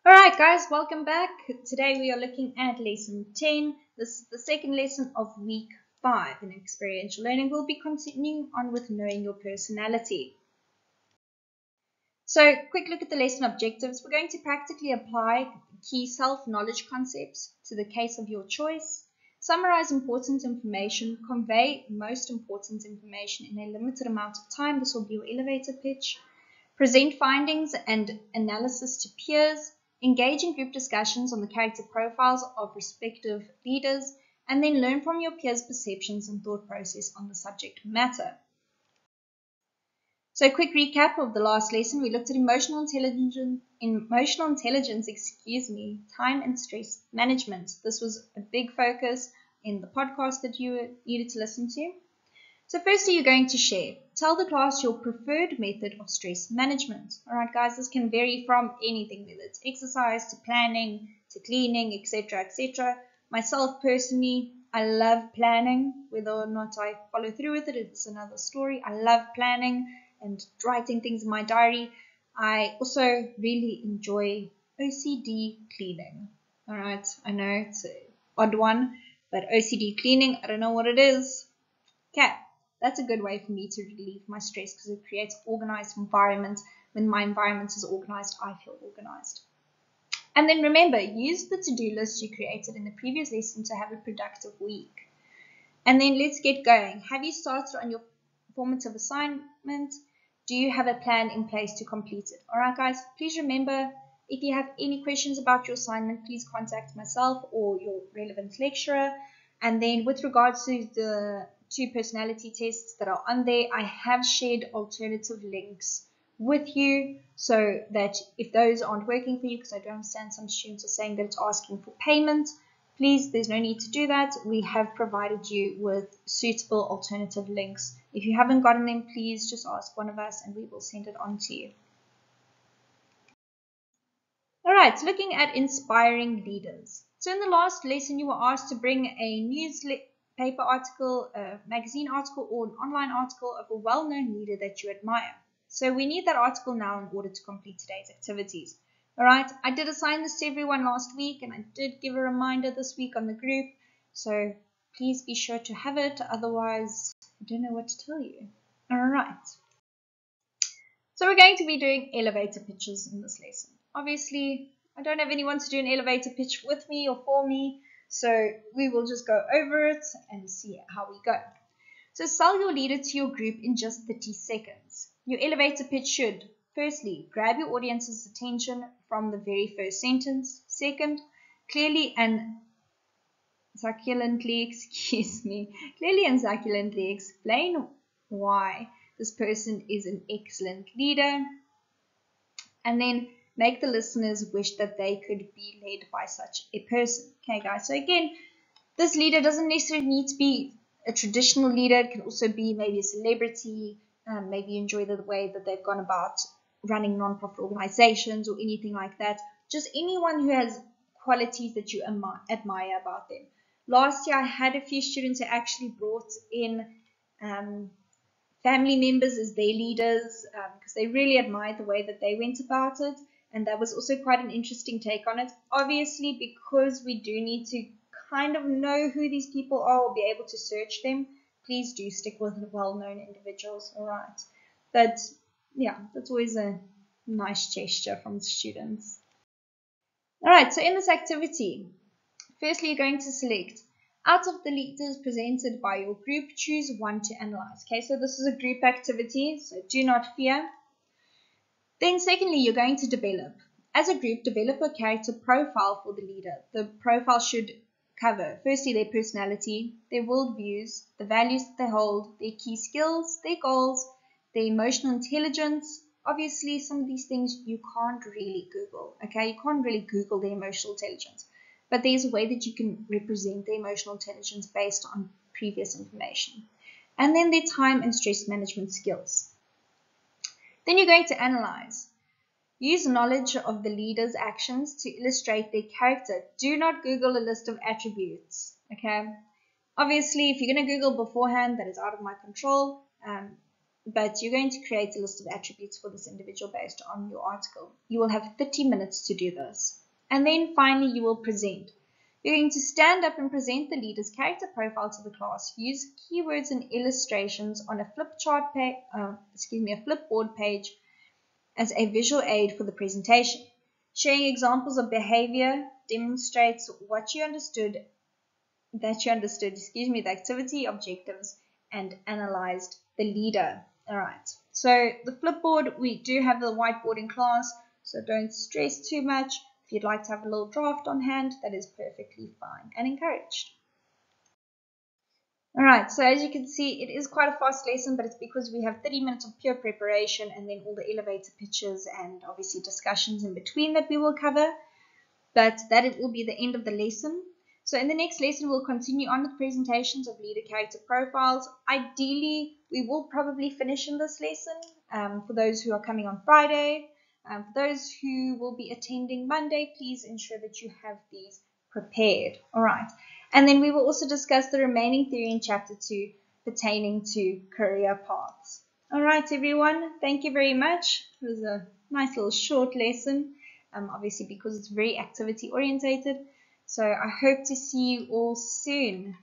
Alright guys, welcome back. Today we are looking at lesson 10. This is the second lesson of week 5 in experiential learning. We'll be continuing on with knowing your personality. So, quick look at the lesson objectives. We're going to practically apply key self-knowledge concepts to the case of your choice, summarize important information, convey most important information in a limited amount of time. This will be your elevator pitch. Present findings and analysis to peers, engage in group discussions on the character profiles of respective leaders, and then learn from your peers' perceptions and thought process on the subject matter. So a quick recap of the last lesson, we looked at emotional intelligence, time and stress management. This was a big focus in the podcast that you needed to listen to. So firstly, you're going to share. Tell the class your preferred method of stress management. All right, guys, this can vary from anything, whether it's exercise to planning to cleaning, etc., etc. Myself, personally, I love planning. Whether or not I follow through with it, it's another story. I love planning and writing things in my diary. I also really enjoy OCD cleaning. All right, I know it's an odd one, but OCD cleaning, I don't know what it is. Okay. That's a good way for me to relieve my stress because it creates an organized environment. When my environment is organized, I feel organized. And then remember, use the to-do list you created in the previous lesson to have a productive week. And then let's get going. Have you started on your formative assignment? Do you have a plan in place to complete it? All right, guys, please remember, if you have any questions about your assignment, please contact myself or your relevant lecturer. And then with regards to the 2 personality tests that are on there, I have shared alternative links with you so that if those aren't working for you, because I don't understand some students are saying that it's asking for payment, please, there's no need to do that. We have provided you with suitable alternative links. If you haven't gotten them, please just ask one of us and we will send it on to you. Alright, so looking at inspiring leaders. So in the last lesson, you were asked to bring a newspaper article, a magazine article, or an online article of a well-known leader that you admire. So we need that article now in order to complete today's activities. Alright, I did assign this to everyone last week, and I did give a reminder this week on the group. So please be sure to have it, otherwise I don't know what to tell you. Alright. So we're going to be doing elevator pitches in this lesson. Obviously, I don't have anyone to do an elevator pitch with me or for me, so we will just go over it and see how we go. So sell your leader to your group in just 30 seconds. Your elevator pitch should, firstly, grab your audience's attention from the very first sentence. Second, clearly and succulently explain why this person is an excellent leader. And then make the listeners wish that they could be led by such a person. Okay, guys, so again, this leader doesn't necessarily need to be a traditional leader. It can also be maybe a celebrity. Maybe you enjoy the way that they've gone about running non-profit organizations or anything like that. Just anyone who has qualities that you admire about them. Last year, I had a few students who actually brought in family members as their leaders because they really admired the way that they went about it, and that was also quite an interesting take on it. Obviously, because we do need to kind of know who these people are or be able to search them, please do stick with well-known individuals. All right, but yeah, that's always a nice gesture from the students. All right, so in this activity, firstly, you're going to select out of the leaders presented by your group, choose one to analyze. Okay, so this is a group activity, so do not fear. Then secondly, you're going to develop. As a group, develop a character profile for the leader. The profile should cover, firstly, their personality, their worldviews, the values that they hold, their key skills, their goals, their emotional intelligence. Obviously, some of these things you can't really Google. Okay, you can't really Google their emotional intelligence. But there's a way that you can represent the emotional intelligence based on previous information. And then their time and stress management skills. Then you're going to analyze. Use knowledge of the leader's actions to illustrate their character. Do not Google a list of attributes. Okay. Obviously, if you're going to Google beforehand, that is out of my control. but you're going to create a list of attributes for this individual based on your article. You will have 30 minutes to do this. And then finally, you will present. You're going to stand up and present the leader's character profile to the class. Use keywords and illustrations on a flipboard page as a visual aid for the presentation. Sharing examples of behavior demonstrates what you understood, the activity, objectives, and analyzed the leader. All right. So the flipboard, we do have the whiteboard in class, so don't stress too much. If you'd like to have a little draft on hand, that is perfectly fine and encouraged. All right, so as you can see, it is quite a fast lesson, but it's because we have 30 minutes of pure preparation and then all the elevator pitches and obviously discussions in between that we will cover. But that it will be the end of the lesson. So in the next lesson, we'll continue on with presentations of leader character profiles. Ideally, we will probably finish in this lesson for those who are coming on Friday. For those who will be attending Monday, please ensure that you have these prepared. All right. And then we will also discuss the remaining theory in Chapter 2 pertaining to career paths. All right, everyone. Thank you very much. It was a nice little short lesson. Obviously because it's very activity orientated. So I hope to see you all soon.